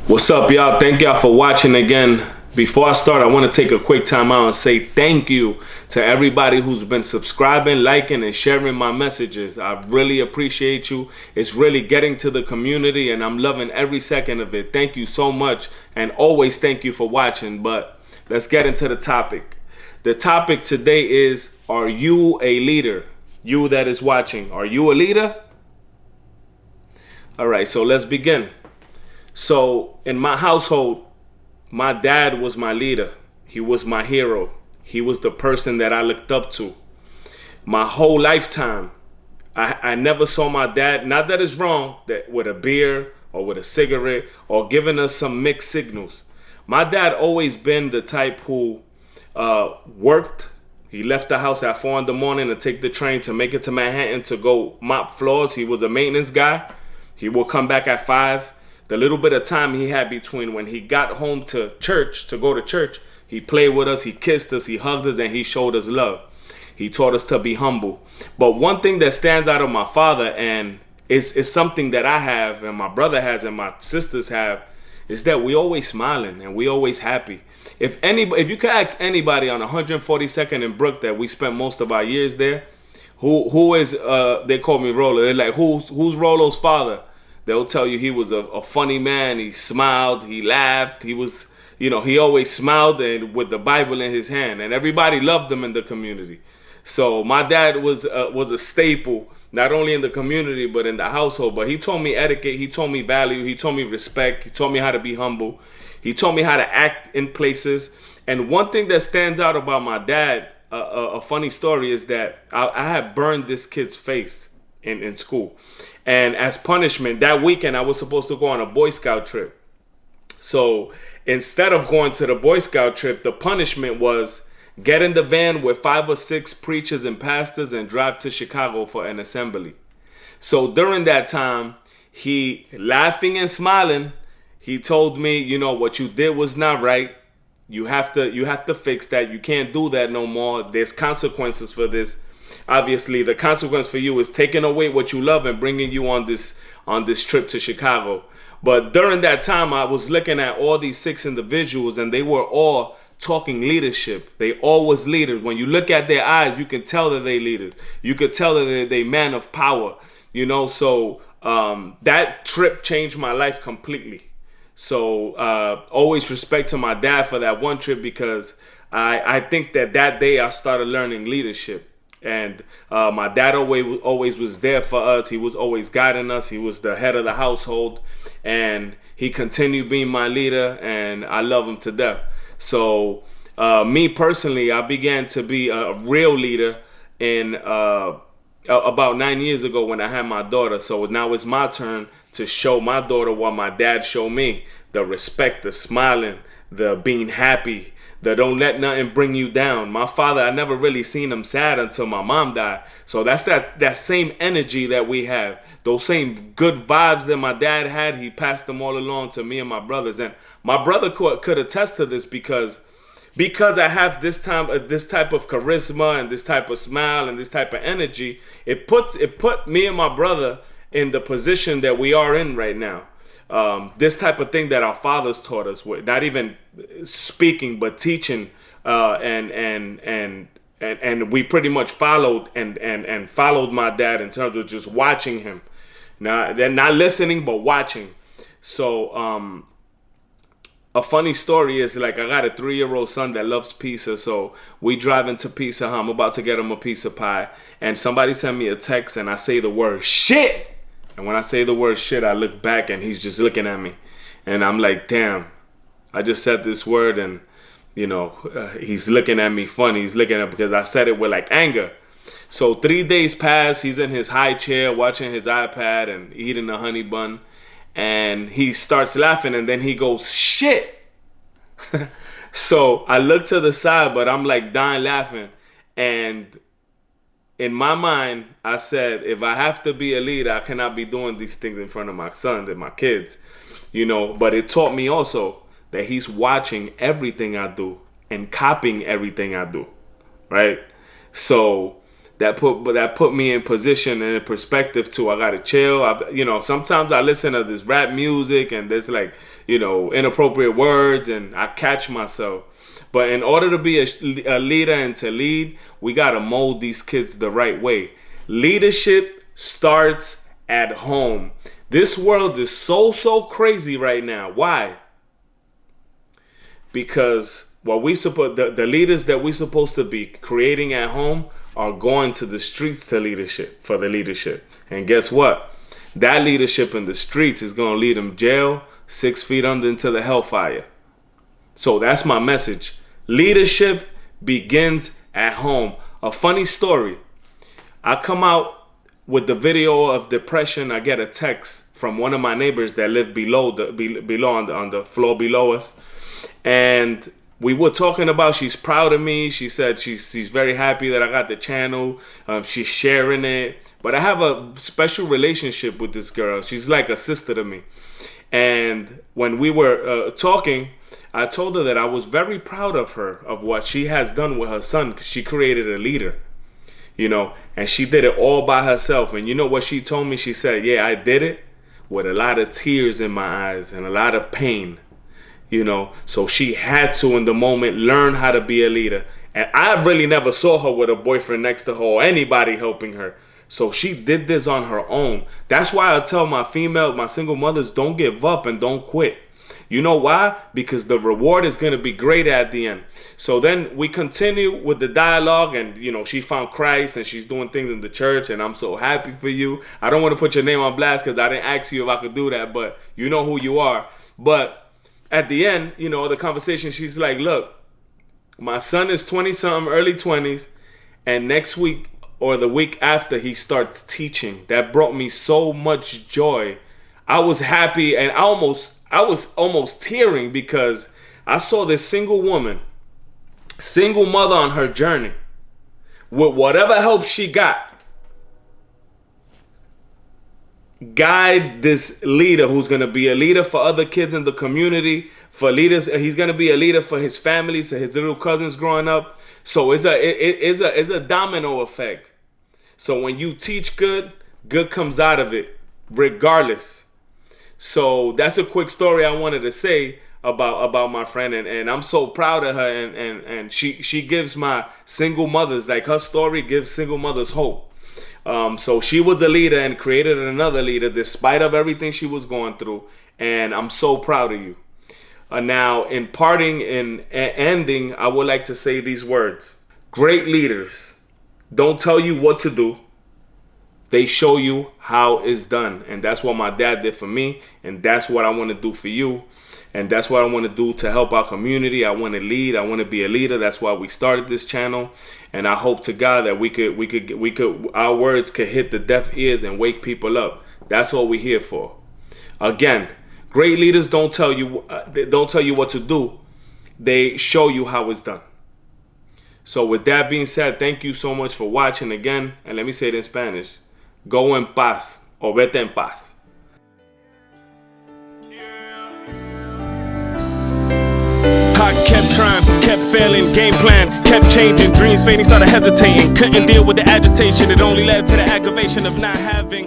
What's up, y'all? Thank y'all for watching again. Before I start, I want to take a quick time out and say thank you to everybody who's been subscribing, liking, and sharing my messages. I really appreciate you. It's really getting to the community, and I'm loving every second of it. Thank you so much, and always thank you for watching. But let's get into the topic. The topic today is, are you a leader? You that is watching, are you a leader? All right, so let's begin. So in my household, my dad was my leader. He was my hero. He was the person that I looked up to. My whole lifetime, I never saw my dad, not that it's wrong, that with a beer or with a cigarette or giving us some mixed signals. My dad always been the type who worked. He left the house at 4 in the morning to take the train to make it to Manhattan to go mop floors. He was a maintenance guy. He will come back at 5. The little bit of time he had between when he got home to church, to go to church, he played with us, he kissed us, he hugged us, and he showed us love. He taught us to be humble. But one thing that stands out of my father, and it's something that I have, and my brother has, and my sisters have, is that we always smiling and we always happy. If you could ask anybody on 142nd and Brook that we spent most of our years there, who is they call me Rolo. They're like, who's Rolo's father? They'll tell you he was a funny man. He smiled, he laughed. He was, he always smiled and with the Bible in his hand, and everybody loved him in the community. So my dad was a staple, not only in the community but in the household. But he taught me etiquette, he taught me value, he taught me respect, he taught me how to be humble, he taught me how to act in places. And one thing that stands out about my dad, a funny story, is that I had burned this kid's face in school. And as punishment, that weekend I was supposed to go on a Boy Scout trip. So instead of going to the Boy Scout trip, the punishment was get in the van with 5 or 6 preachers and pastors and drive to Chicago for an assembly. So during that time, he, laughing and smiling, he told me, what you did was not right. You have to fix that. You can't do that no more. There's consequences for this. Obviously, the consequence for you is taking away what you love and bringing you on this trip to Chicago. But during that time, I was looking at all these 6 individuals, and they were all talking leadership. They all was leaders. When you look at their eyes, you can tell that they leaders. You could tell that they man of power. So that trip changed my life completely. So always respect to my dad for that one trip, because I think that day I started learning leadership. And my dad always was there for us. He was always guiding us. He was the head of the household, and he continued being my leader, and I love him to death. So me personally, I began to be a real leader in about 9 years ago when I had my daughter. So now it's my turn to show my daughter what my dad showed me: the respect, the smiling, the being happy, the don't let nothing bring you down. My father, I never really seen him sad until my mom died. So that's that same energy that we have. Those same good vibes that my dad had, he passed them all along to me and my brothers. And my brother could attest to this, because I have this type of charisma and this type of smile and this type of energy. It put me and my brother in the position that we are in right now. This type of thing that our fathers taught us, with not even speaking but teaching, and we pretty much followed and followed my dad in terms of just watching him. Now they're not listening but watching. So a funny story is, like, I got a 3-year-old son that loves pizza. So we drive into Pizza Hut. I'm about to get him a piece of pie, and somebody sent me a text, and I say the word shit. And when I say the word shit, I look back, and he's just looking at me. And I'm like, damn, I just said this word, and, he's looking at me funny. He's looking at me because I said it with, like, anger. So 3 days pass. He's in his high chair watching his iPad and eating a honey bun. And he starts laughing, and then he goes, shit. So I look to the side, but I'm, like, dying laughing. And in my mind, I said, if I have to be a leader, I cannot be doing these things in front of my sons and my kids, But it taught me also that he's watching everything I do and copying everything I do, right? So that put me in position and in perspective to I gotta chill. Sometimes I listen to this rap music and there's like, inappropriate words, and I catch myself. But in order to be a leader and to lead, we gotta mold these kids the right way. Leadership starts at home. This world is so crazy right now. Why? Because the leaders that we're supposed to be creating at home are going to the streets for the leadership. And guess what? That leadership in the streets is going to lead them jail, 6 feet under into the hellfire. So that's my message. Leadership begins at home. A funny story. I come out with the video of depression. I get a text from one of my neighbors that live below on the floor below us. And we were talking about, she's proud of me. She said she's very happy that I got the channel. She's sharing it. But I have a special relationship with this girl. She's like a sister to me. And when we were talking, I told her that I was very proud of her, of what she has done with her son, because she created a leader, and she did it all by herself. And you know what she told me? She said, yeah, I did it with a lot of tears in my eyes and a lot of pain. So she had to, in the moment, learn how to be a leader. And I really never saw her with a boyfriend next to her or anybody helping her. So she did this on her own. That's why I tell my single mothers, don't give up and don't quit. You know why? Because the reward is going to be great at the end. So then we continue with the dialogue, and she found Christ and she's doing things in the church, and I'm so happy for you. I don't want to put your name on blast because I didn't ask you if I could do that, but you know who you are. But at the end, the conversation, she's like, look, my son is 20-something, early 20s, and next week or the week after he starts teaching. That brought me so much joy. I was happy, and I was almost tearing because I saw this single mother on her journey with whatever help she got, guide this leader who's going to be a leader for other kids in the community, for leaders. He's going to be a leader for his family, so his little cousins growing up. So it's a domino effect. So when you teach good comes out of it, regardless. So that's a quick story I wanted to say about my friend, and I'm so proud of her, and she gives my single mothers, like her story gives single mothers hope. So she was a leader and created another leader despite of everything she was going through, and I'm so proud of you. Now, in parting and ending, I would like to say these words. Great leaders don't tell you what to do. They show you how it's done. And that's what my dad did for me. And that's what I want to do for you. And that's what I want to do to help our community. I want to lead. I want to be a leader. That's why we started this channel. And I hope to God that we could our words could hit the deaf ears and wake people up. That's what we're here for. Again, great leaders don't tell you what to do. They show you how it's done. So with that being said, thank you so much for watching again. And let me say it in Spanish. Go en paz, o vete en paz. I kept trying, kept failing, game plan, kept changing, dreams fading, started hesitating, couldn't deal with the agitation, it only led to the aggravation of not having